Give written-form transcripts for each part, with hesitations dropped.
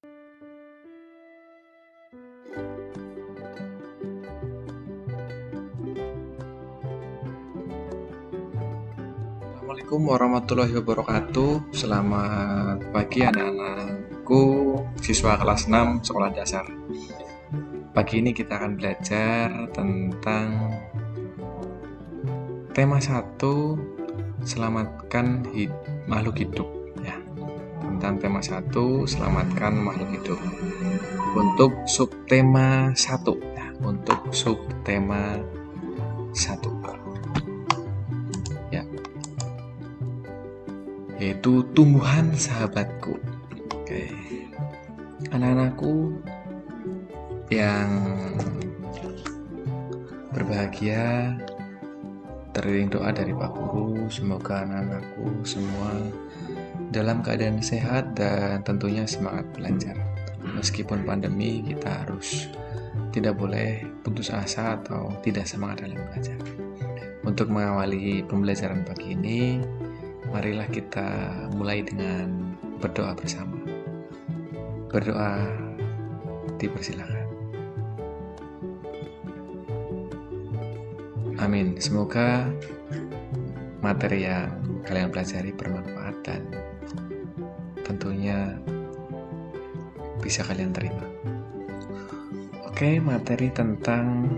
Assalamualaikum warahmatullahi wabarakatuh. Selamat pagi anak-anakku, siswa kelas 6 sekolah dasar. Pagi ini kita akan belajar tentang tema 1, selamatkan makhluk hidup ya. Tentang tema 1, selamatkan makhluk hidup. Untuk subtema 1 ya, untuk subtema 1. Yaitu tumbuhan sahabatku. Oke. Anak-anakku yang berbahagia, teriring doa dari Pak Guru, semoga anak-anakku semua dalam keadaan sehat dan tentunya semangat belajar. Meskipun pandemi, kita harus tidak boleh putus asa atau tidak semangat dalam belajar. Untuk mengawali pembelajaran pagi ini, marilah kita mulai dengan berdoa bersama. Berdoa dipersilakan. Amin. Semoga materi yang kalian pelajari bermanfaat dan tentunya bisa kalian terima. Oke, materi tentang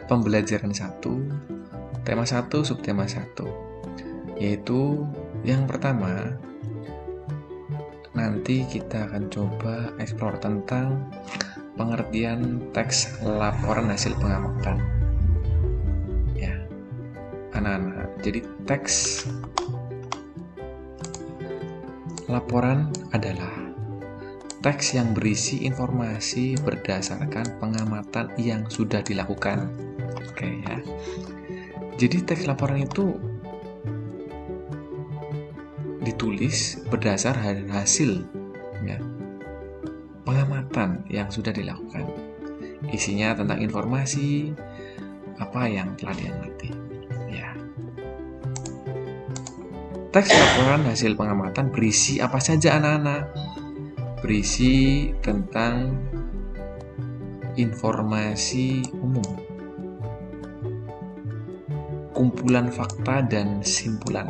pembelajaran 1, tema 1, subtema 1. Yaitu yang pertama, nanti kita akan coba explore tentang pengertian teks laporan hasil pengamatan ya anak-anak. Jadi teks laporan adalah teks yang berisi informasi berdasarkan pengamatan yang sudah dilakukan. Oke ya. Jadi teks laporan itu ditulis berdasar hasil ya, pengamatan yang sudah dilakukan. Isinya tentang informasi apa yang telah diamati ya. Teks laporan hasil pengamatan berisi apa saja anak-anak? Berisi tentang informasi umum, kumpulan fakta dan simpulan.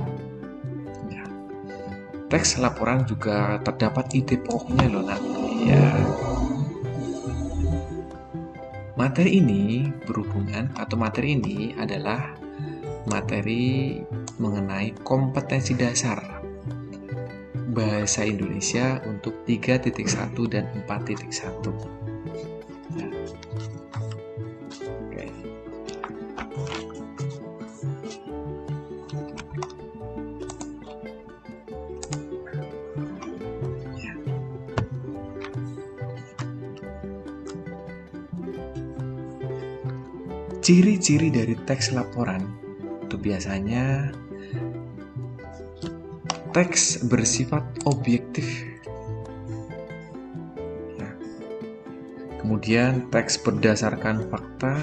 Teks laporan juga terdapat ide pokoknya loh nak. Ya. Materi ini berhubungan atau materi ini adalah materi mengenai kompetensi dasar bahasa Indonesia untuk 3.1 dan 4.1. Ya. Oke. Ciri-ciri dari teks laporan itu biasanya teks bersifat objektif ya. Kemudian teks berdasarkan fakta,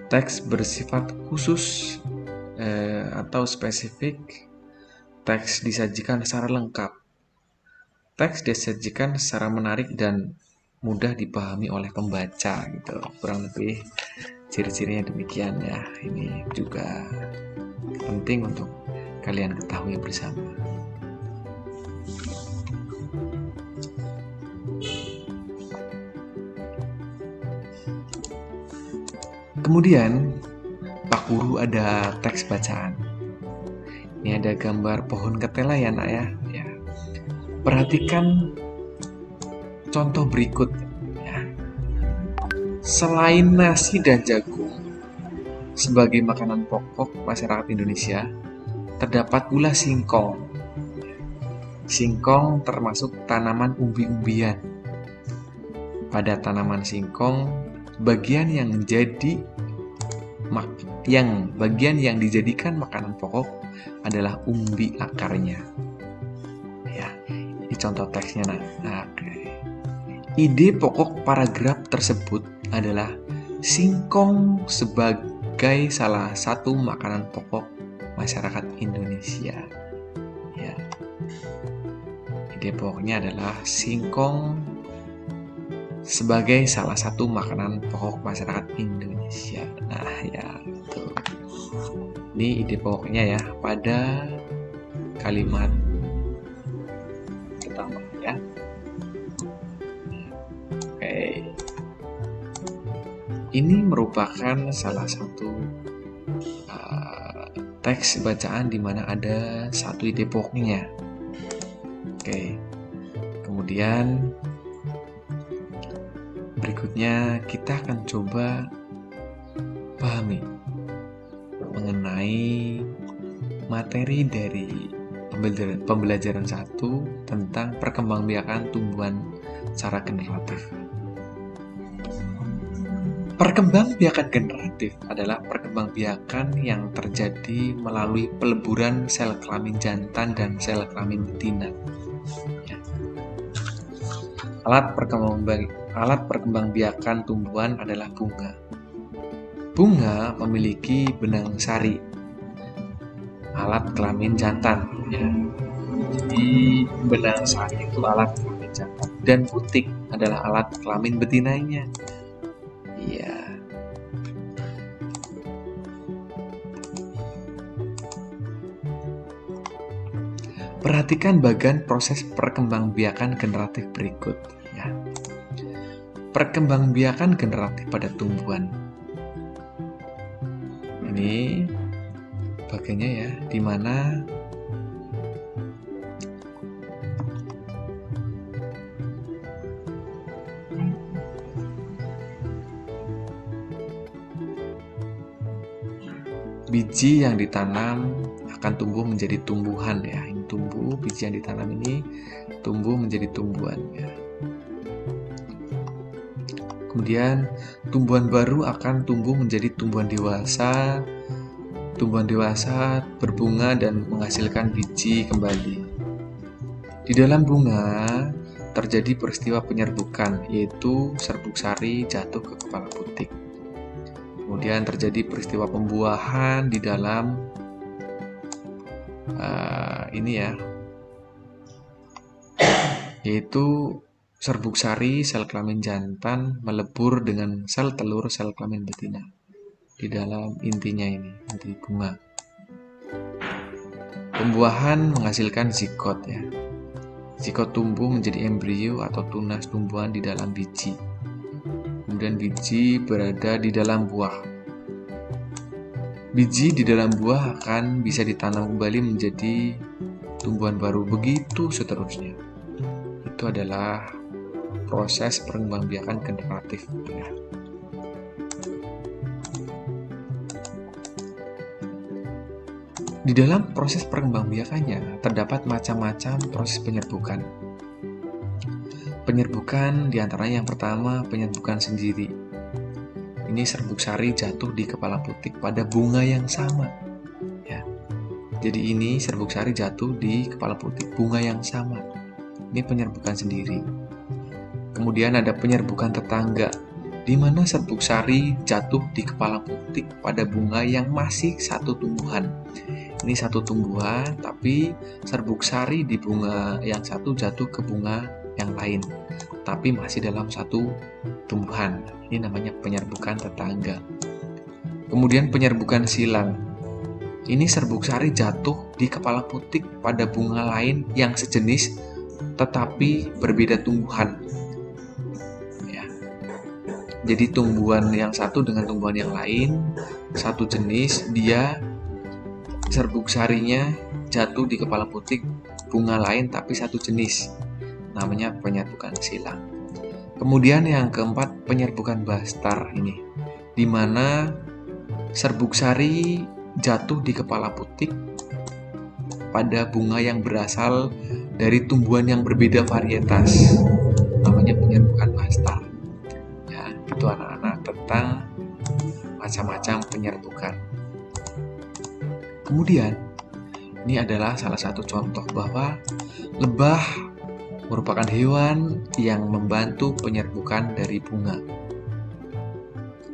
teks bersifat khusus atau spesifik, teks disajikan secara lengkap, teks disajikan secara menarik dan mudah dipahami oleh pembaca gitu. Kurang lebih ciri-cirinya demikian ya. Ini juga penting untuk kalian ketahui bersama. Kemudian Pak Guru ada teks bacaan. Ini ada gambar pohon ketela ya nak ya. Perhatikan contoh berikut ya. Selain nasi dan jagung sebagai makanan pokok masyarakat Indonesia, terdapat pula singkong. Singkong termasuk tanaman umbi-umbian. Pada tanaman singkong, bagian yang dijadikan makanan pokok adalah umbi akarnya. Ya, ini contoh teksnya nah. Ide pokok paragraf tersebut adalah singkong sebagai salah satu makanan pokok masyarakat Indonesia. Ya. ide pokoknya adalah singkong sebagai salah satu makanan pokok masyarakat Indonesia. Nah, ya itu. Ini ide pokoknya ya pada kalimat pertama ya. Oke. Ini merupakan salah satu teks bacaan di mana ada satu ide pokoknya. Oke. Kemudian berikutnya kita akan coba pahami mengenai materi dari pembelajaran 1 tentang perkembangbiakan tumbuhan secara generatif. Perkembangbiakan generatif adalah perkembangbiakan yang terjadi melalui peleburan sel kelamin jantan dan sel kelamin betina. Ya. Alat perkembangbiakan tumbuhan adalah bunga. Bunga memiliki benang sari, alat kelamin jantan. Ya. Jadi benang sari itu alat kelamin jantan dan butik adalah alat kelamin betinanya. Iya. Perhatikan bagian proses perkembangbiakan generatif berikut. Ya. Perkembangbiakan generatif pada tumbuhan. Ini bagiannya ya, di mana biji yang ditanam akan tumbuh menjadi tumbuhan ya. Ini tumbuh, biji yang ditanam ini tumbuh menjadi tumbuhan ya. Kemudian tumbuhan baru akan tumbuh menjadi tumbuhan dewasa. Tumbuhan dewasa berbunga dan menghasilkan biji kembali. Di dalam bunga terjadi peristiwa penyerbukan, yaitu serbuk sari jatuh ke kepala putik. Kemudian terjadi peristiwa pembuahan di dalam ini ya, yaitu serbuk sari sel kelamin jantan melebur dengan sel telur sel kelamin betina di dalam intinya ini, inti bunga. Pembuahan menghasilkan zigot ya. Zigot tumbuh menjadi embrio atau tunas tumbuhan di dalam biji. Kemudian biji berada di dalam buah. Biji di dalam buah akan bisa ditanam kembali menjadi tumbuhan baru, begitu seterusnya. Itu adalah proses perkembangbiakan generatif. Ya. Di dalam proses perkembangbiakannya terdapat macam-macam proses penyerbukan. Penyerbukan diantaranya yang pertama penyerbukan sendiri. Ini serbuk sari jatuh di kepala putik pada bunga yang sama. Ya. Jadi ini serbuk sari jatuh di kepala putik bunga yang sama. Ini penyerbukan sendiri. Kemudian ada penyerbukan tetangga, di mana serbuk sari jatuh di kepala putik pada bunga yang masih satu tumbuhan. Ini satu tumbuhan, tapi serbuk sari di bunga yang satu jatuh ke bunga yang lain, tapi masih dalam satu tumbuhan. Ini namanya penyerbukan tetangga. Kemudian penyerbukan silang. Ini serbuk sari jatuh di kepala putik pada bunga lain yang sejenis tetapi berbeda tumbuhan. Ya. Jadi tumbuhan yang satu dengan tumbuhan yang lain satu jenis, dia serbuk sarinya jatuh di kepala putik bunga lain tapi satu jenis. Namanya penyerbukan silang. Kemudian yang keempat penyerbukan bastar ini, di mana serbuk sari jatuh di kepala putik pada bunga yang berasal dari tumbuhan yang berbeda varietas. Namanya penyerbukan bastar. Ya, itu anak-anak tentang macam-macam penyerbukan. Kemudian ini adalah salah satu contoh bahwa lebah merupakan hewan yang membantu penyerbukan dari bunga.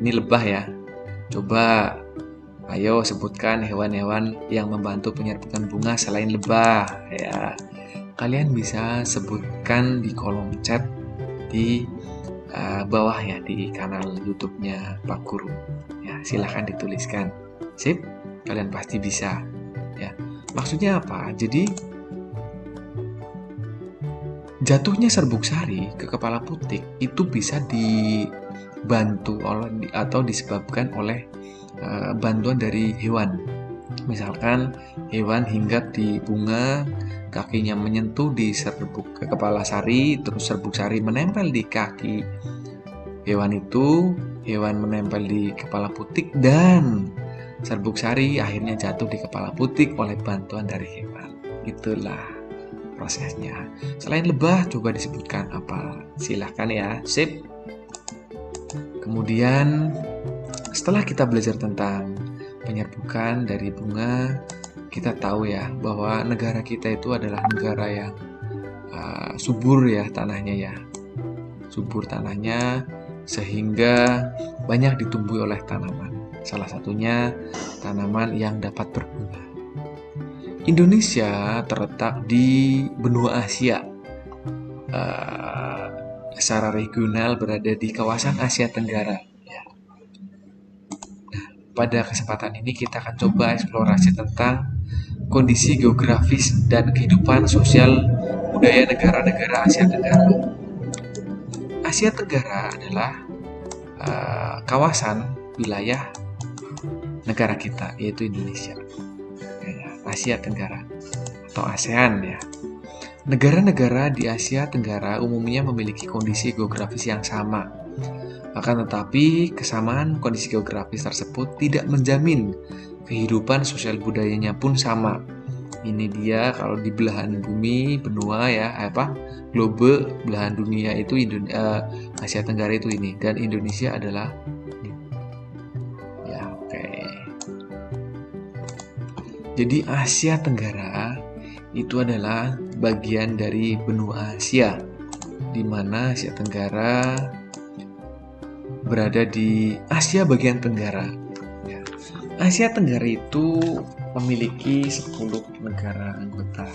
Ini lebah ya. Coba ayo sebutkan hewan-hewan yang membantu penyerbukan bunga selain lebah ya. kalian bisa sebutkan di kolom chat di bawah ya, di kanal YouTube-nya Pak Guru. Ya, silahkan dituliskan. Sip, kalian pasti bisa. Ya, maksudnya apa? Jadi jatuhnya serbuk sari ke kepala putik itu bisa dibantu atau disebabkan oleh bantuan dari hewan. Misalkan hewan hinggap di bunga, kakinya menyentuh di serbuk ke kepala sari, terus serbuk sari menempel di kaki hewan itu, hewan menempel di kepala putik, dan serbuk sari akhirnya jatuh di kepala putik oleh bantuan dari hewan. Itulah prosesnya. Selain lebah, coba disebutkan apa? Silahkan ya. Sip. Kemudian setelah kita belajar tentang penyerbukan dari bunga, kita tahu ya bahwa negara kita itu adalah negara yang subur ya tanahnya ya. Subur tanahnya sehingga banyak ditumbuhi oleh tanaman. Salah satunya tanaman yang dapat berbunga. Indonesia terletak di benua Asia. Secara regional berada di kawasan Asia Tenggara. Ya. Nah, pada kesempatan ini kita akan coba eksplorasi tentang kondisi geografis dan kehidupan sosial budaya negara-negara Asia Tenggara. Asia Tenggara adalah kawasan wilayah negara kita, yaitu Indonesia. Asia Tenggara atau ASEAN ya. Negara-negara di Asia Tenggara umumnya memiliki kondisi geografis yang sama. Akan tetapi, kesamaan kondisi geografis tersebut tidak menjamin kehidupan sosial budayanya pun sama. Ini dia kalau di belahan bumi, benua ya, globe, belahan dunia itu Asia Tenggara itu ini, dan Indonesia adalah ini. Ya, oke. Jadi Asia Tenggara itu adalah bagian dari benua Asia, di mana Asia Tenggara berada di Asia bagian Tenggara. Asia Tenggara itu memiliki 10 negara anggota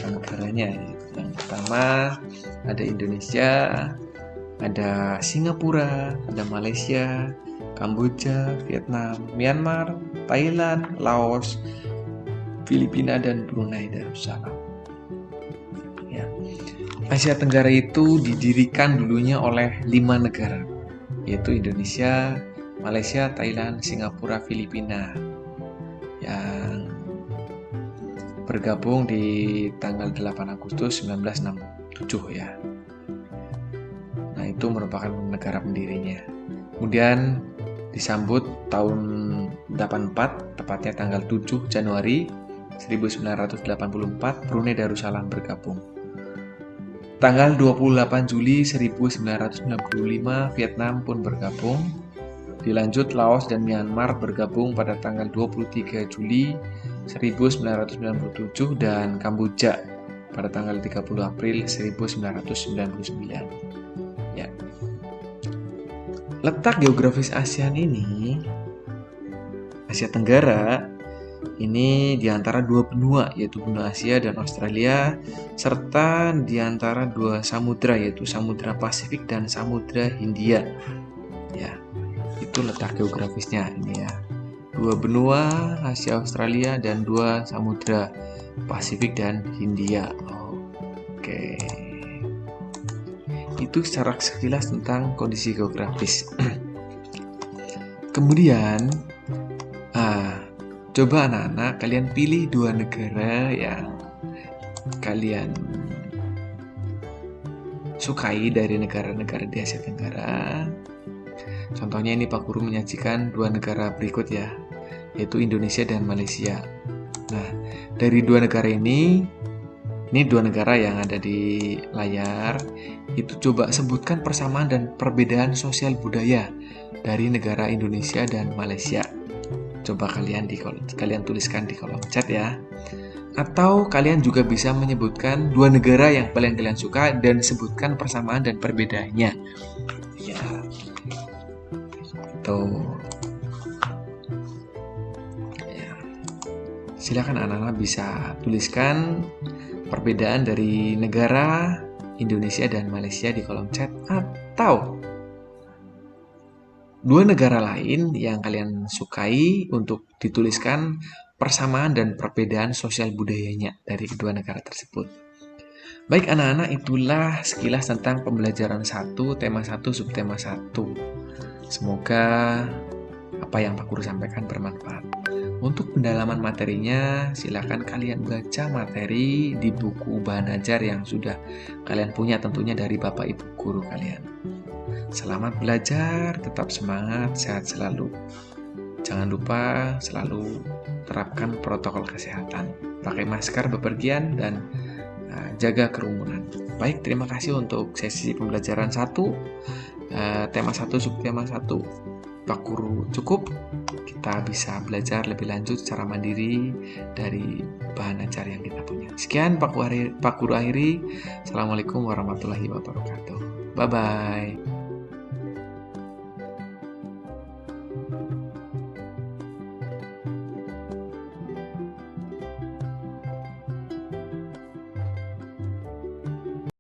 negaranya. Yang pertama ada Indonesia, ada Singapura, ada Malaysia, Kamboja, Vietnam, Myanmar, Thailand, Laos, Filipina, dan Brunei Darussalam. Ya. Asia Tenggara itu didirikan dulunya oleh 5 negara, yaitu Indonesia, Malaysia, Thailand, Singapura, Filipina, yang bergabung di tanggal 8 Agustus 1967 ya. Nah, itu merupakan negara pendirinya. Kemudian disambut tahun 84, tepatnya tanggal 7 Januari 1984, Brunei Darussalam bergabung. Tanggal 28 Juli 1995, Vietnam pun bergabung. Dilanjut Laos dan Myanmar bergabung pada tanggal 23 Juli 1997 dan Kamboja pada tanggal 30 April 1999. Ya. Letak geografis ASEAN ini, Asia Tenggara, ini di antara 2 benua, yaitu benua Asia dan Australia, serta di antara 2 samudra, yaitu Samudra Pasifik dan Samudra Hindia. Ya, itu letak geografisnya ini ya. 2 benua, Asia Australia, dan 2 samudra, Pasifik dan Hindia. Oke. Itu secara sekilas tentang kondisi geografis. Kemudian, coba anak-anak kalian pilih 2 negara yang kalian sukai dari negara-negara di Asia Tenggara. Contohnya ini Pak Guru menyajikan 2 negara berikut ya, yaitu Indonesia dan Malaysia. Nah, dari 2 negara ini 2 negara yang ada di layar, itu coba sebutkan persamaan dan perbedaan sosial budaya dari negara Indonesia dan Malaysia. Coba kalian tuliskan di kolom chat ya. Atau kalian juga bisa menyebutkan 2 negara yang paling kalian suka dan sebutkan persamaan dan perbedaannya. Ya. Tuh. Ya. Silakan anak-anak bisa tuliskan perbedaan dari negara Indonesia dan Malaysia di kolom chat, atau dua negara lain yang kalian sukai untuk dituliskan persamaan dan perbedaan sosial budayanya dari kedua negara tersebut. Baik anak-anak, itulah sekilas tentang pembelajaran 1, tema 1, subtema 1. Semoga apa yang Pak Guru sampaikan bermanfaat. Untuk pendalaman materinya, silakan kalian baca materi di buku bahan ajar yang sudah kalian punya tentunya dari Bapak Ibu Guru kalian. Selamat belajar, tetap semangat, sehat selalu. Jangan lupa selalu terapkan protokol kesehatan. Pakai masker bepergian dan jaga kerumunan. Baik, terima kasih untuk sesi pembelajaran 1, tema 1, subtema 1. Pak Guru cukup. Kita bisa belajar lebih lanjut secara mandiri dari bahan ajar yang kita punya. Sekian Pak Guru akhiri. Assalamualaikum warahmatullahi wabarakatuh. Bye-bye.